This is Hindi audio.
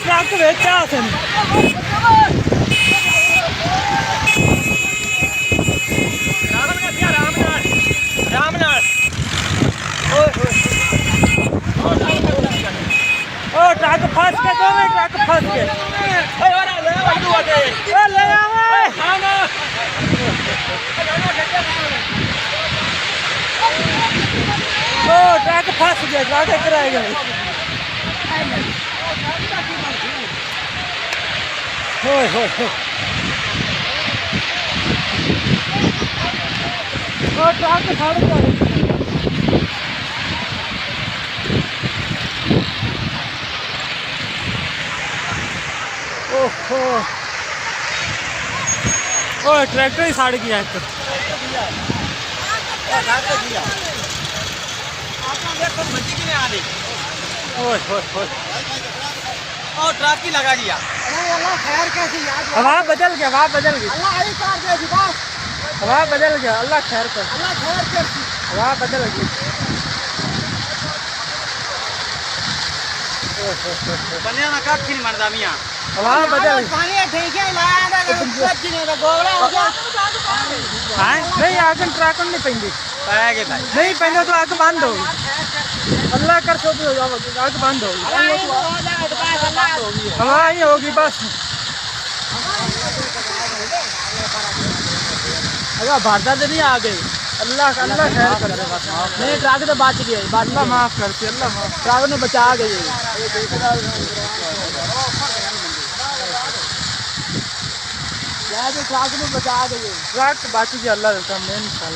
ट्रक बेचा ट्रक फंस के दो में ट्रक फंस के ट्रक फंस गया ट्रक कराएगा ट्रक सड़ गया ट्रैक्टर ही साड़ गया एक ट्रक ही लगा दिया। हवा बदल गया हवा बदल गई हवा बदल गया अल्लाह खैर कर हवा बदल गई बनिया ना कब खिन मरदा मियां हवा बदल नहीं आग ट्रक नहीं पेंदी नहीं पेंदा तो आग बंद होगी अल्लाह कर सो आग बंद होगी हवा ही होगी बस अगर भारत से नहीं आ गई अल्लाह अल्लाह खैर कर नहीं ट्रक तो बच गया अल्लाह माफ करती अल्लाह माफ ट्रक ने बचा गई ट्रक में बचा गई ट्रक बच गया अल्लाह मेन